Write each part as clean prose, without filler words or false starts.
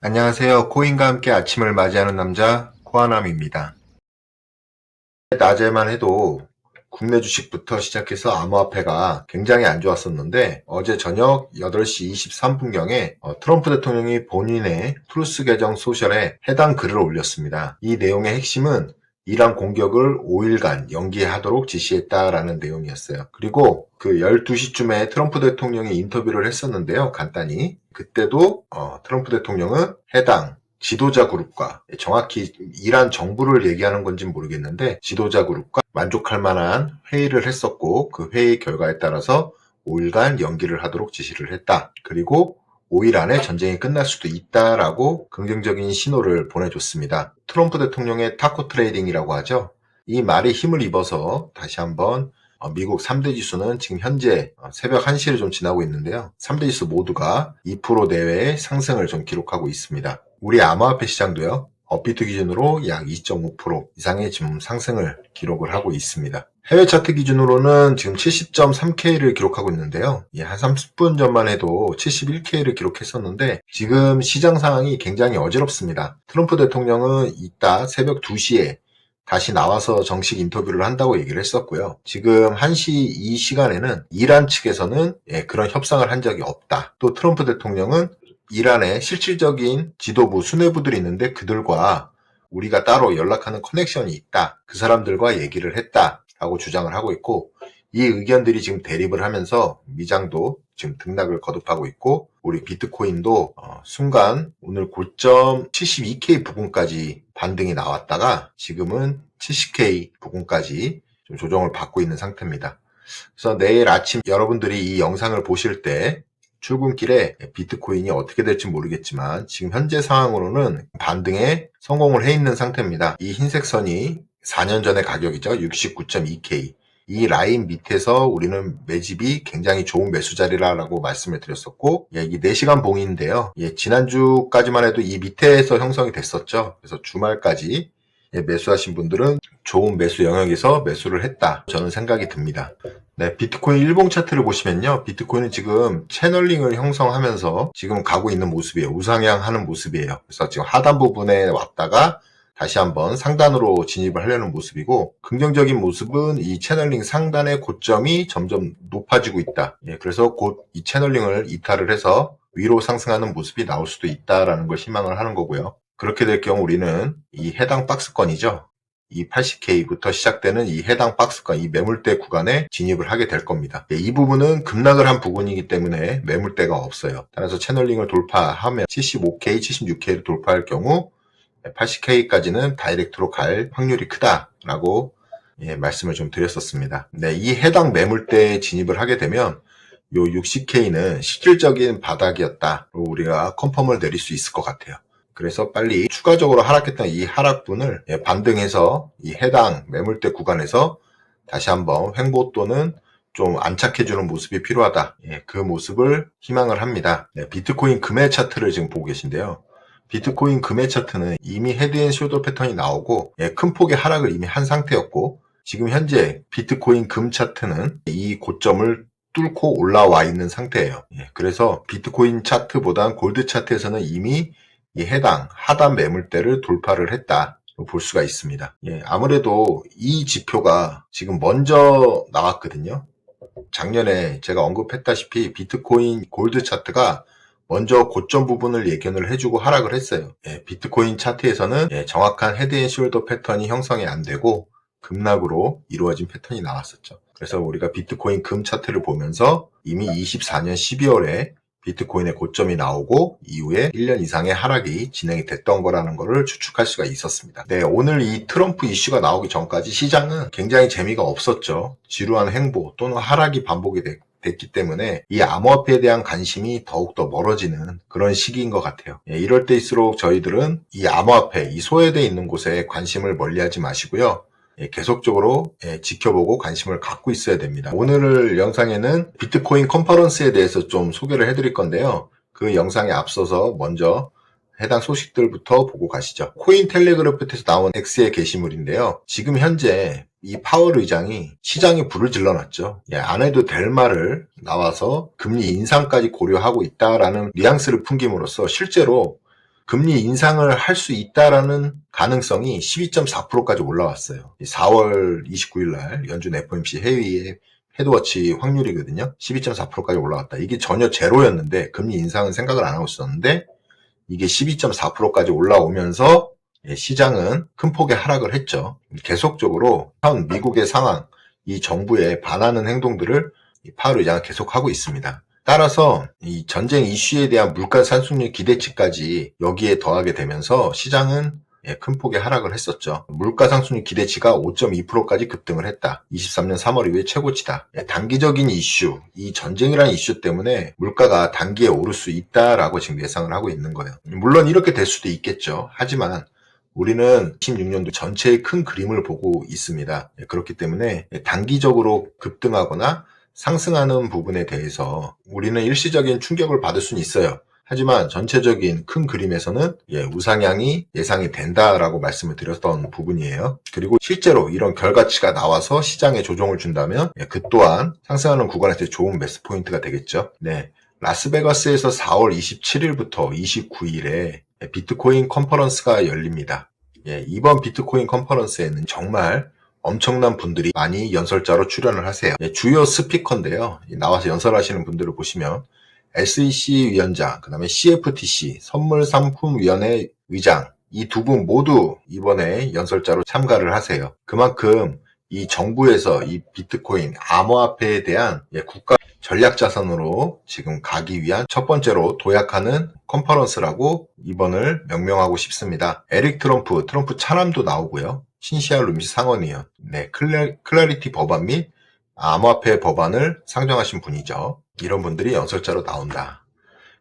안녕하세요. 코인과 함께 아침을 맞이하는 남자 코아남입니다. 낮에만 해도 국내 주식부터 시작해서 암호화폐가 굉장히 안 좋았었는데 어제 저녁 8시 23분경에 트럼프 대통령이 본인의 트루스 계정 소셜에 해당 글을 올렸습니다. 이 내용의 핵심은 이란 공격을 5일간 연기하도록 지시했다라는 내용이었어요. 그리고 그 12시쯤에 트럼프 대통령이 인터뷰를 했었는데요. 간단히. 그때도 트럼프 대통령은 해당 지도자 그룹과 정확히 이란 정부를 얘기하는 건지는 모르겠는데 지도자 그룹과 만족할 만한 회의를 했었고 그 회의 결과에 따라서 5일간 연기를 하도록 지시를 했다. 그리고 5일 안에 전쟁이 끝날 수도 있다라고 긍정적인 신호를 보내줬습니다. 트럼프 대통령의 타코 트레이딩이라고 하죠. 이 말이 힘을 입어서 다시 한번 미국 3대 지수는 지금 현재 새벽 1시를 좀 지나고 있는데요. 3대 지수 모두가 2% 내외의 상승을 좀 기록하고 있습니다. 우리 암호화폐 시장도요. 업비트 기준으로 약 2.5% 이상의 지금 상승을 기록을 하고 있습니다. 해외 차트 기준으로는 지금 70.3K를 기록하고 있는데요. 한 30분 전만 해도 71K를 기록했었는데 지금 시장 상황이 굉장히 어지럽습니다. 트럼프 대통령은 이따 새벽 2시에 다시 나와서 정식 인터뷰를 한다고 얘기를 했었고요. 지금 1시 이 시간에는 이란 측에서는 그런 협상을 한 적이 없다. 또 트럼프 대통령은 이란의 실질적인 지도부, 수뇌부들이 있는데 그들과 우리가 따로 연락하는 커넥션이 있다. 그 사람들과 얘기를 했다라고 주장을 하고 있고 이 의견들이 지금 대립을 하면서 미장도 지금 등락을 거듭하고 있고 우리 비트코인도 순간 오늘 고점 72K 부근까지 반등이 나왔다가 지금은 70K 부근까지 좀 조정을 받고 있는 상태입니다. 그래서 내일 아침 여러분들이 이 영상을 보실 때 출근길에 비트코인이 어떻게 될지 모르겠지만 지금 현재 상황으로는 반등에 성공을 해 있는 상태입니다. 이 흰색 선이 4년 전의 가격이죠. 69.2K. 이 라인 밑에서 우리는 매집이 굉장히 좋은 매수 자리라고 말씀을 드렸었고, 이 4시간 봉인인데요. 지난주까지만 해도 이 밑에서 형성이 됐었죠. 그래서 주말까지 매수하신 분들은 좋은 매수 영역에서 매수를 했다. 저는 생각이 듭니다. 네, 비트코인 일봉 차트를 보시면요. 비트코인은 지금 채널링을 형성하면서 지금 가고 있는 모습이에요. 우상향 하는 모습이에요. 그래서 지금 하단 부분에 왔다가 다시 한번 상단으로 진입을 하려는 모습이고 긍정적인 모습은 이 채널링 상단의 고점이 점점 높아지고 있다. 그래서 곧 이 채널링을 이탈을 해서 위로 상승하는 모습이 나올 수도 있다라는 걸 희망을 하는 거고요. 그렇게 될 경우 우리는 이 해당 박스권이죠. 이 80K부터 시작되는 이 해당 박스권, 이 매물대 구간에 진입을 하게 될 겁니다. 이 부분은 급락을 한 부분이기 때문에 매물대가 없어요. 따라서 채널링을 돌파하면 75K, 76K를 돌파할 경우 80K까지는 다이렉트로 갈 확률이 크다라고 말씀을 좀 드렸었습니다. 네, 이 해당 매물대에 진입을 하게 되면 요 60K는 실질적인 바닥이었다. 우리가 컨펌을 내릴 수 있을 것 같아요. 그래서 빨리 추가적으로 하락했던 이 하락분을 반등해서 이 해당 매물대 구간에서 다시 한번 횡보 또는 좀 안착해주는 모습이 필요하다. 그 모습을 희망을 합니다. 비트코인 금해 차트를 지금 보고 계신데요. 비트코인 금해 차트는 이미 헤드앤숄더 패턴이 나오고 큰 폭의 하락을 이미 한 상태였고 지금 현재 비트코인 금 차트는 이 고점을 뚫고 올라와 있는 상태예요. 그래서 비트코인 차트보단 골드 차트에서는 이미 이 해당 하단 매물대를 돌파를 했다 볼 수가 있습니다. 아무래도 이 지표가 지금 먼저 나왔거든요. 작년에 제가 언급했다시피 비트코인 골드 차트가 먼저 고점 부분을 예견을 해주고 하락을 했어요. 비트코인 차트에서는 정확한 헤드앤숄더 패턴이 형성이 안 되고 급락으로 이루어진 패턴이 나왔었죠. 그래서 우리가 비트코인 금 차트를 보면서 이미 24년 12월에 비트코인의 고점이 나오고 이후에 1년 이상의 하락이 진행이 됐던 거라는 거를 추측할 수가 있었습니다. 네, 오늘 이 트럼프 이슈가 나오기 전까지 시장은 굉장히 재미가 없었죠. 지루한 행보 또는 하락이 반복이 됐기 때문에 이 암호화폐에 대한 관심이 더욱더 멀어지는 그런 시기인 것 같아요. 이럴 때일수록 저희들은 이 암호화폐, 이 소외되어 있는 곳에 관심을 멀리하지 마시고요. 계속적으로 지켜보고 관심을 갖고 있어야 됩니다. 오늘 영상에는 비트코인 컨퍼런스에 대해서 좀 소개를 해드릴 건데요. 그 영상에 앞서서 먼저 해당 소식들부터 보고 가시죠. 코인텔레그래프에서 나온 X의 게시물인데요. 지금 현재 이 파월 의장이 시장에 불을 질러놨죠. 안 해도 될 말을 나와서 금리 인상까지 고려하고 있다라는 뉘앙스를 풍김으로써 실제로 금리 인상을 할 수 있다라는 가능성이 12.4%까지 올라왔어요. 4월 29일 날 연준 FOMC 회의의 헤드워치 확률이거든요. 12.4%까지 올라왔다. 이게 전혀 제로였는데 금리 인상은 생각을 안 하고 있었는데 이게 12.4%까지 올라오면서 시장은 큰 폭의 하락을 했죠. 계속적으로 현 미국의 상황, 이 정부에 반하는 행동들을 파월 의장은 계속하고 있습니다. 따라서 이 전쟁 이슈에 대한 물가 상승률 기대치까지 여기에 더하게 되면서 시장은 큰 폭의 하락을 했었죠. 물가 상승률 기대치가 5.2%까지 급등을 했다. 23년 3월 이후에 최고치다. 단기적인 이슈, 이 전쟁이라는 이슈 때문에 물가가 단기에 오를 수 있다라고 지금 예상을 하고 있는 거예요. 물론 이렇게 될 수도 있겠죠. 하지만 우리는 16년도 전체의 큰 그림을 보고 있습니다. 그렇기 때문에 단기적으로 급등하거나 상승하는 부분에 대해서 우리는 일시적인 충격을 받을 수는 있어요. 하지만 전체적인 큰 그림에서는 우상향이 예상이 된다라고 말씀을 드렸던 부분이에요. 그리고 실제로 이런 결과치가 나와서 시장에 조정을 준다면 그 또한 상승하는 구간에서 좋은 매수 포인트가 되겠죠. 네, 라스베가스에서 4월 27일부터 29일에 비트코인 컨퍼런스가 열립니다. 이번 비트코인 컨퍼런스에는 정말 엄청난 분들이 많이 연설자로 출연을 하세요. 주요 스피커인데요. 나와서 연설하시는 분들을 보시면 SEC 위원장, 그 다음에 CFTC 선물상품위원회 의장, 이 두 분 모두 이번에 연설자로 참가를 하세요. 그만큼 이 정부에서 이 비트코인 암호화폐에 대한 국가 전략자산으로 지금 가기 위한 첫 번째로 도약하는 컨퍼런스라고 이번을 명명하고 싶습니다. 에릭 트럼프 차남도 나오고요. 신시아 루미스 상원의원, 클래리티 법안 및 암호화폐 법안을 상정하신 분이죠. 이런 분들이 연설자로 나온다.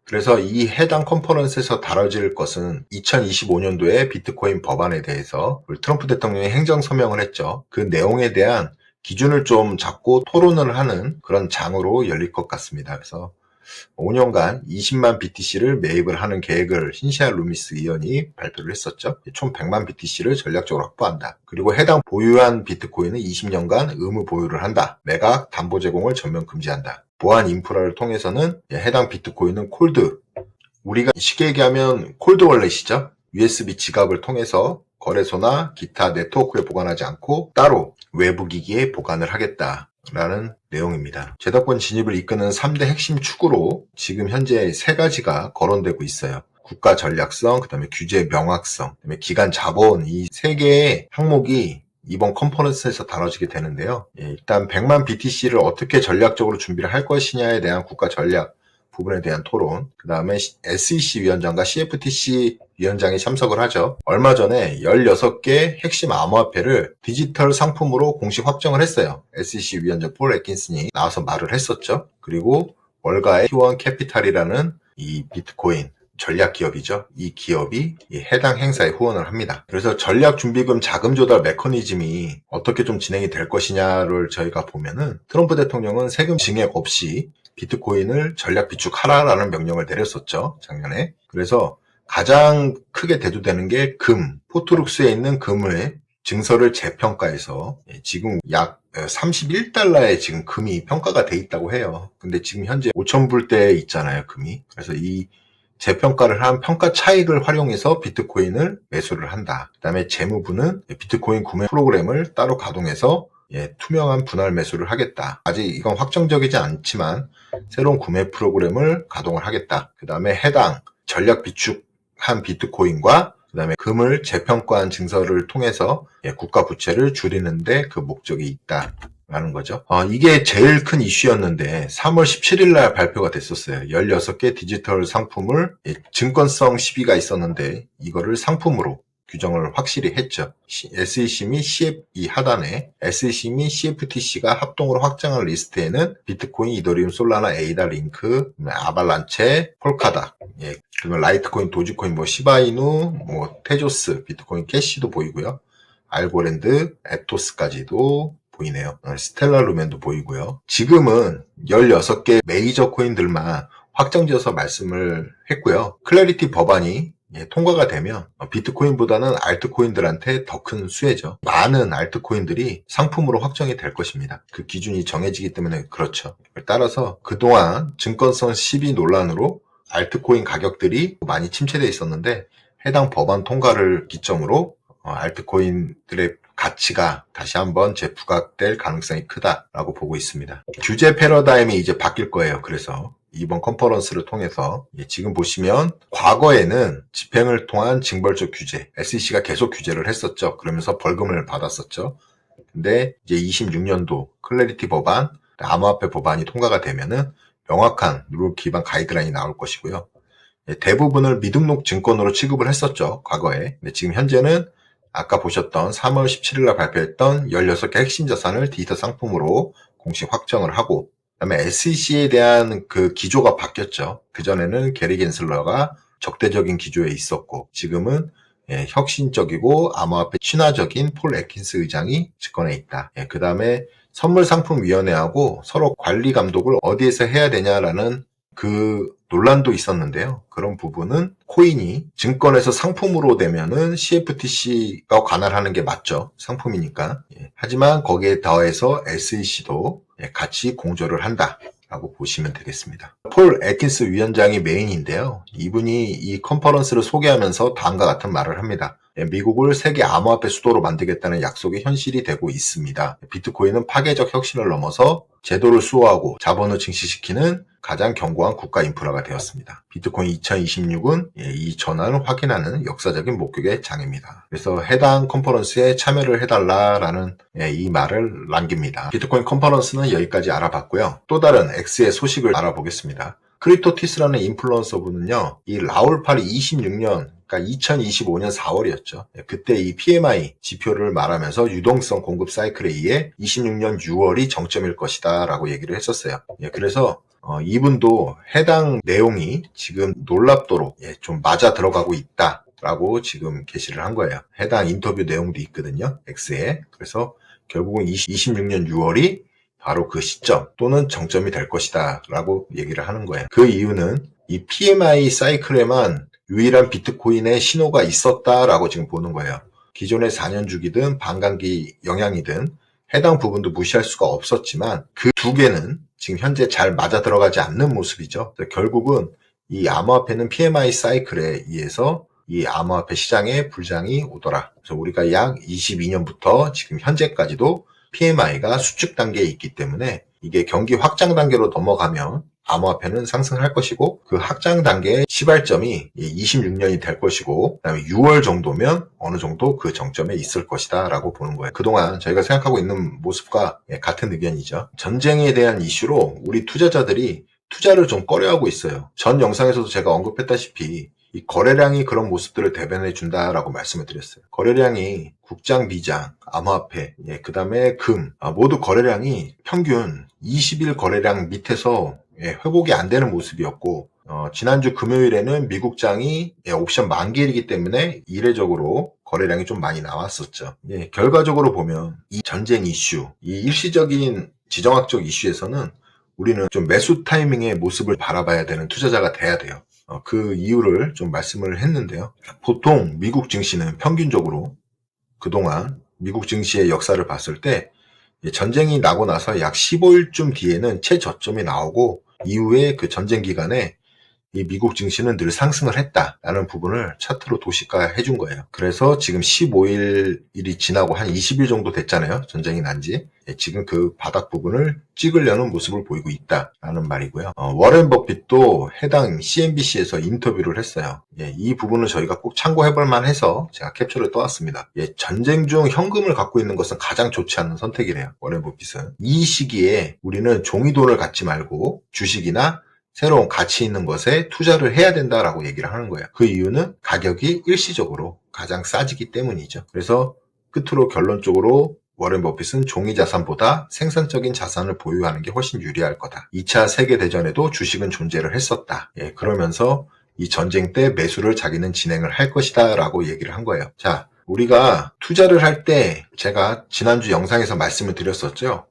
그래서 이 해당 컨퍼런스에서 다뤄질 것은 2025년도에 비트코인 법안에 대해서 트럼프 대통령이 행정서명을 했죠. 그 내용에 대한 기준을 좀 잡고 토론을 하는 그런 장으로 열릴 것 같습니다. 그래서 5년간 20만 BTC를 매입을 하는 계획을 신시아 루미스 의원이 발표를 했었죠. 총 100만 BTC를 전략적으로 확보한다. 그리고 해당 보유한 비트코인은 20년간 의무 보유를 한다. 매각, 담보 제공을 전면 금지한다. 보안 인프라를 통해서는 해당 비트코인은 우리가 쉽게 얘기하면 콜드 월렛이죠. USB 지갑을 통해서 거래소나 기타 네트워크에 보관하지 않고 따로 외부 기기에 보관을 하겠다라는 내용입니다. 재단권 진입을 이끄는 3대 핵심 축으로 지금 현재 3가지가 거론되고 있어요. 국가 전략성, 그다음에 규제 명확성, 그다음에 기관 자본, 이 3개의 항목이 이번 컨퍼런스에서 다뤄지게 되는데요. 일단 100만 BTC를 어떻게 전략적으로 준비를 할 것이냐에 대한 국가 전략 부분에 대한 토론, 그 다음에 SEC 위원장과 CFTC 위원장이 참석을 하죠. 얼마 전에 16개 핵심 암호화폐를 디지털 상품으로 공식 확정을 했어요. SEC 위원장 폴 애킨슨이 나와서 말을 했었죠. 그리고 월가의 T1 캐피탈이라는 이 비트코인 전략 기업이죠. 이 기업이 해당 행사에 후원을 합니다. 그래서 전략 준비금 자금 조달 메커니즘이 어떻게 좀 진행이 될 것이냐를 저희가 보면은 트럼프 대통령은 세금 증액 없이 비트코인을 전략 비축하라라는 명령을 내렸었죠. 작년에. 그래서 가장 크게 대두되는 게 포트룩스에 있는 금의 증서를 재평가해서 지금 약 31달러에 지금 금이 평가가 돼 있다고 해요. 근데 지금 현재 5,000불대에 있잖아요, 금이. 그래서 이 재평가를 한 평가 차익을 활용해서 비트코인을 매수를 한다. 그 다음에 재무부는 비트코인 구매 프로그램을 따로 가동해서 투명한 분할 매수를 하겠다. 아직 이건 확정적이지 않지만 새로운 구매 프로그램을 가동을 하겠다. 그 다음에 해당 전략 비축한 비트코인과 그 다음에 금을 재평가한 증서를 통해서 국가 부채를 줄이는데 그 목적이 있다. 라는 거죠. 이게 제일 큰 이슈였는데 3월 17일 날 발표가 됐었어요. 16개 디지털 상품을 증권성 시비가 있었는데 이거를 상품으로 규정을 확실히 했죠. SEC 및 이 하단에 SEC 및 CFTC가 합동으로 확정한 리스트에는 비트코인, 이더리움, 솔라나, 에이다, 링크, 아발란체, 폴카다, 그러면 라이트코인, 도지코인, 시바이누, 테조스, 비트코인 캐시도 보이고요. 알고랜드, 에토스까지도 보이네요. 스텔라 루멘도 보이고요. 지금은 16개 메이저 코인들만 확정지어서 말씀을 했고요. 클래리티 법안이 통과가 되면 비트코인보다는 알트코인들한테 더 큰 수혜죠. 많은 알트코인들이 상품으로 확정이 될 것입니다. 그 기준이 정해지기 때문에 그렇죠. 따라서 그동안 증권성 시비 논란으로 알트코인 가격들이 많이 침체되어 있었는데 해당 법안 통과를 기점으로 알트코인들의 가치가 다시 한번 재부각될 가능성이 크다라고 보고 있습니다. 규제 패러다임이 이제 바뀔 거예요. 그래서 이번 컨퍼런스를 통해서 지금 보시면 과거에는 집행을 통한 징벌적 규제, SEC가 계속 규제를 했었죠. 그러면서 벌금을 받았었죠. 근데 이제 26년도 클래리티 법안, 암호화폐 법안이 통과가 되면은 명확한 룰 기반 가이드라인이 나올 것이고요. 대부분을 미등록 증권으로 취급을 했었죠. 과거에. 근데 지금 현재는 아까 보셨던 3월 17일 날 발표했던 16개 핵심 자산을 디지털 상품으로 공식 확정을 하고, 그다음에 SEC에 대한 그 기조가 바뀌었죠. 그전에는 게리 겐슬러가 적대적인 기조에 있었고, 지금은 혁신적이고 암호화폐 친화적인 폴 애킨스 의장이 집권해 있다. 그 다음에 선물상품위원회하고 서로 관리 감독을 어디에서 해야 되냐라는 그 논란도 있었는데요. 그런 부분은 코인이 증권에서 상품으로 되면은 CFTC가 관할하는 게 맞죠. 상품이니까. 하지만 거기에 더해서 SEC도 같이 공조를 한다라고 보시면 되겠습니다. 폴 애킨스 위원장이 메인인데요. 이분이 이 컨퍼런스를 소개하면서 다음과 같은 말을 합니다. 미국을 세계 암호화폐 수도로 만들겠다는 약속이 현실이 되고 있습니다. 비트코인은 파괴적 혁신을 넘어서 제도를 수호하고 자본을 증식시키는 가장 견고한 국가 인프라가 되었습니다. 비트코인 2026은 이 전환을 확인하는 역사적인 목격의 장입니다. 그래서 해당 컨퍼런스에 참여를 해달라라는 이 말을 남깁니다. 비트코인 컨퍼런스는 여기까지 알아봤고요. 또 다른 X의 소식을 알아보겠습니다. 크립토티스라는 인플루언서분은요, 이 라울팔이 26년, 그러니까 2025년 4월이었죠. 그때 이 PMI 지표를 말하면서 유동성 공급 사이클에 의해 26년 6월이 정점일 것이다 라고 얘기를 했었어요. 그래서 이분도 해당 내용이 지금 놀랍도록 좀 맞아 들어가고 있다 라고 지금 게시를 한 거예요. 해당 인터뷰 내용도 있거든요. X에. 그래서 결국은 26년 6월이 바로 그 시점 또는 정점이 될 것이다 라고 얘기를 하는 거예요. 그 이유는 이 PMI 사이클에만 유일한 비트코인의 신호가 있었다라고 지금 보는 거예요. 기존의 4년 주기든 반감기 영향이든 해당 부분도 무시할 수가 없었지만 그 두 개는 지금 현재 잘 맞아 들어가지 않는 모습이죠. 결국은 이 암호화폐는 PMI 사이클에 의해서 이 암호화폐 시장에 불장이 오더라. 그래서 우리가 약 22년부터 지금 현재까지도 PMI가 수축 단계에 있기 때문에 이게 경기 확장 단계로 넘어가면 암호화폐는 상승할 것이고 그 확장 단계의 시발점이 26년이 될 것이고 그다음에 6월 정도면 어느 정도 그 정점에 있을 것이다 라고 보는 거예요. 그동안 저희가 생각하고 있는 모습과 같은 의견이죠. 전쟁에 대한 이슈로 우리 투자자들이 투자를 좀 꺼려하고 있어요. 전 영상에서도 제가 언급했다시피 이 거래량이 그런 모습들을 대변해 준다라고 말씀을 드렸어요. 거래량이 국장, 비장, 암호화폐, 그 다음에 금, 모두 거래량이 평균 20일 거래량 밑에서 회복이 안 되는 모습이었고, 지난주 금요일에는 미국장이 옵션 만기일이기 때문에 이례적으로 거래량이 좀 많이 나왔었죠. 결과적으로 보면 이 전쟁 이슈, 이 일시적인 지정학적 이슈에서는 우리는 좀 매수 타이밍의 모습을 바라봐야 되는 투자자가 돼야 돼요. 그 이유를 좀 말씀을 했는데요. 보통 미국 증시는 평균적으로 그동안 미국 증시의 역사를 봤을 때 전쟁이 나고 나서 약 15일쯤 뒤에는 최저점이 나오고 이후에 그 전쟁 기간에 이 미국 증시는 늘 상승을 했다라는 부분을 차트로 도식화 해준 거예요. 그래서 지금 15일이 지나고 한 20일 정도 됐잖아요. 전쟁이 난 지. 지금 그 바닥 부분을 찍으려는 모습을 보이고 있다라는 말이고요. 워렌 버핏도 해당 CNBC에서 인터뷰를 했어요. 이 부분을 저희가 꼭 참고해볼 만해서 제가 캡처를 떠왔습니다. 전쟁 중 현금을 갖고 있는 것은 가장 좋지 않은 선택이래요. 워렌 버핏은. 이 시기에 우리는 종이돈을 갖지 말고 주식이나 새로운 가치 있는 것에 투자를 해야 된다라고 얘기를 하는 거예요. 그 이유는 가격이 일시적으로 가장 싸지기 때문이죠. 그래서 끝으로 결론적으로 워렌 버핏은 종이 자산보다 생산적인 자산을 보유하는 게 훨씬 유리할 거다. 2차 세계대전에도 주식은 존재를 했었다. 그러면서 이 전쟁 때 매수를 자기는 진행을 할 것이다 라고 얘기를 한 거예요. 자, 우리가 투자를 할 때 제가 지난주 영상에서 말씀을 드렸었죠.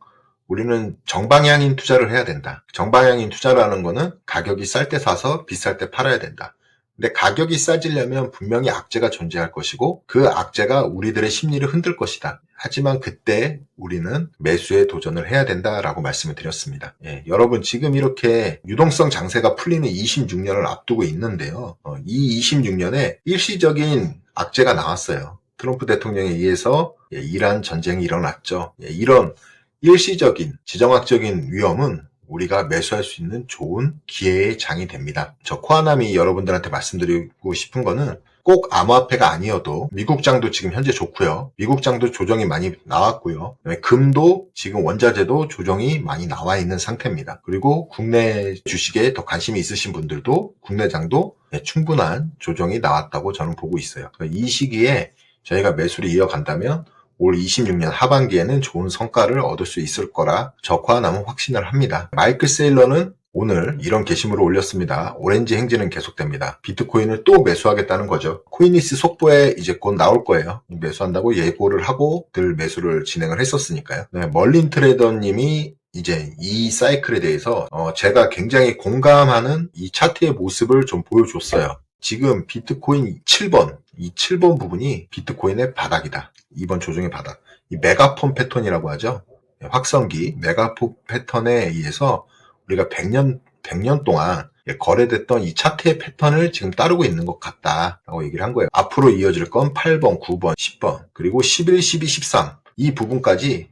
우리는 정방향인 투자를 해야 된다. 정방향인 투자라는 거는 가격이 쌀 때 사서 비쌀 때 팔아야 된다. 근데 가격이 싸지려면 분명히 악재가 존재할 것이고 그 악재가 우리들의 심리를 흔들 것이다. 하지만 그때 우리는 매수에 도전을 해야 된다라고 말씀을 드렸습니다. 여러분 지금 이렇게 유동성 장세가 풀리는 26년을 앞두고 있는데요. 이 26년에 일시적인 악재가 나왔어요. 트럼프 대통령에 의해서 이란 전쟁이 일어났죠. 이런 일시적인 지정학적인 위험은 우리가 매수할 수 있는 좋은 기회의 장이 됩니다. 저 코아남이 여러분들한테 말씀드리고 싶은 거는 꼭 암호화폐가 아니어도 미국장도 지금 현재 좋고요. 미국장도 조정이 많이 나왔고요. 금도 지금 원자재도 조정이 많이 나와 있는 상태입니다. 그리고 국내 주식에 더 관심이 있으신 분들도 국내장도 충분한 조정이 나왔다고 저는 보고 있어요. 이 시기에 저희가 매수를 이어간다면 올 26년 하반기에는 좋은 성과를 얻을 수 있을 거라 저 코아남은 확신을 합니다. 마이클 세일러는 오늘 이런 게시물을 올렸습니다. 오렌지 행진은 계속됩니다. 비트코인을 또 매수하겠다는 거죠. 코인리스 속보에 이제 곧 나올 거예요. 매수한다고 예고를 하고 늘 매수를 진행을 했었으니까요. 멀린 트레이더님이 이제 이 사이클에 대해서 제가 굉장히 공감하는 이 차트의 모습을 좀 보여줬어요. 지금 비트코인 7번, 이 7번 부분이 비트코인의 바닥이다. 이번 조정의 바닥. 이 메가폰 패턴이라고 하죠. 확성기 메가폰 패턴에 의해서 우리가 100년 동안 거래됐던 이 차트의 패턴을 지금 따르고 있는 것 같다라고 얘기를 한 거예요. 앞으로 이어질 건 8번, 9번, 10번, 그리고 11, 12, 13. 이 부분까지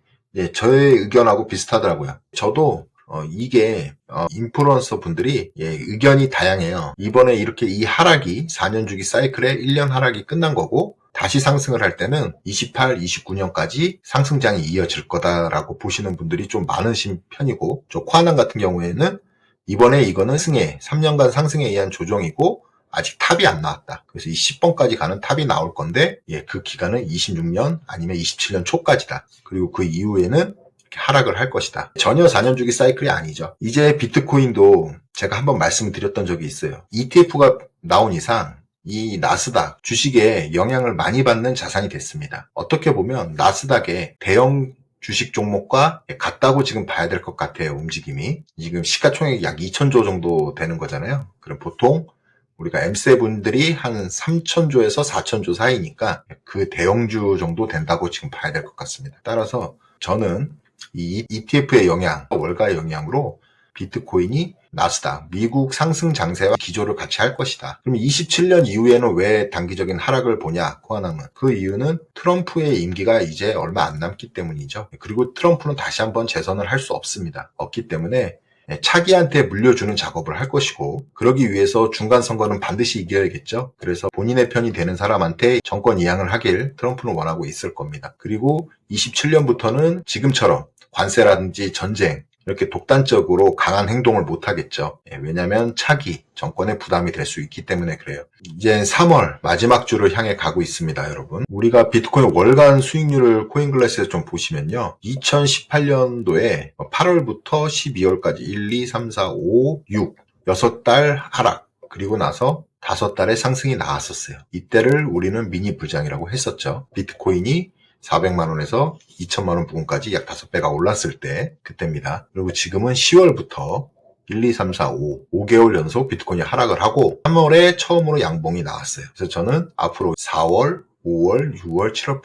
저의 의견하고 비슷하더라고요. 저도 이게 인플루언서 분들이 의견이 다양해요. 이번에 이렇게 이 하락이 4년 주기 사이클의 1년 하락이 끝난 거고 다시 상승을 할 때는 28, 29년까지 상승장이 이어질 거다라고 보시는 분들이 좀 많으신 편이고 저 코아남 같은 경우에는 이번에 이거는 승에 3년간 상승에 의한 조정이고 아직 탑이 안 나왔다. 그래서 이 10번까지 가는 탑이 나올 건데 그 기간은 26년 아니면 27년 초까지다. 그리고 그 이후에는 이렇게 하락을 할 것이다. 전혀 4년 주기 사이클이 아니죠. 이제 비트코인도 제가 한번 말씀을 드렸던 적이 있어요. ETF가 나온 이상 이 나스닥 주식에 영향을 많이 받는 자산이 됐습니다. 어떻게 보면 나스닥의 대형 주식 종목과 같다고 지금 봐야 될 것 같아요. 움직임이. 지금 시가총액이 약 2,000조 정도 되는 거잖아요. 그럼 보통 우리가 M7들이 한 3,000조에서 4,000조 사이니까 그 대형주 정도 된다고 지금 봐야 될 것 같습니다. 따라서 저는 이 ETF의 영향, 월가의 영향으로 비트코인이 나스닥, 미국 상승 장세와 기조를 같이 할 것이다. 그럼 27년 이후에는 왜 단기적인 하락을 보냐, 코아남은? 그 이유는 트럼프의 임기가 이제 얼마 안 남기 때문이죠. 그리고 트럼프는 다시 한번 재선을 할 수 없습니다. 없기 때문에 차기한테 물려주는 작업을 할 것이고 그러기 위해서 중간선거는 반드시 이겨야겠죠. 그래서 본인의 편이 되는 사람한테 정권 이양을 하길 트럼프는 원하고 있을 겁니다. 그리고 27년부터는 지금처럼 관세라든지 전쟁 이렇게 독단적으로 강한 행동을 못 하겠죠. 왜냐하면 차기 정권의 부담이 될 수 있기 때문에 그래요. 이제 3월 마지막 주를 향해 가고 있습니다, 여러분. 우리가 비트코인 월간 수익률을 코인글래스에서 좀 보시면요. 2018년도에 8월부터 12월까지 1, 2, 3, 4, 5, 6, 6달 하락. 그리고 나서 5달의 상승이 나왔었어요. 이때를 우리는 미니 부장이라고 했었죠. 비트코인이 400만 원에서 2천만 원 부분까지 약 5배가 올랐을 때 그때입니다. 그리고 지금은 10월부터 1, 2, 3, 4, 5개월 연속 비트코인이 하락을 하고 3월에 처음으로 양봉이 나왔어요. 그래서 저는 앞으로 4월, 5월, 6월, 7월,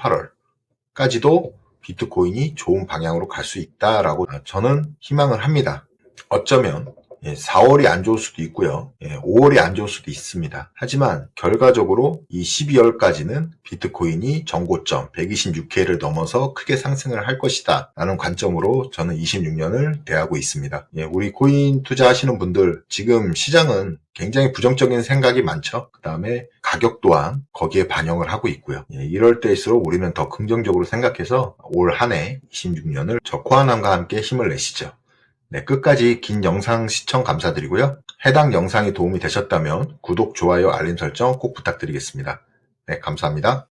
8월까지도 비트코인이 좋은 방향으로 갈 수 있다라고 저는 희망을 합니다. 어쩌면 4월이 안 좋을 수도 있고요. 5월이 안 좋을 수도 있습니다. 하지만 결과적으로 이 12월까지는 비트코인이 정고점 126K를 넘어서 크게 상승을 할 것이다 라는 관점으로 저는 26년을 대하고 있습니다. 우리 코인 투자하시는 분들 지금 시장은 굉장히 부정적인 생각이 많죠. 그 다음에 가격 또한 거기에 반영을 하고 있고요. 이럴 때일수록 우리는 더 긍정적으로 생각해서 올 한 해 26년을 저 코아남과 함께 힘을 내시죠. 끝까지 긴 영상 시청 감사드리고요. 해당 영상이 도움이 되셨다면 구독, 좋아요, 알림 설정 꼭 부탁드리겠습니다. 감사합니다.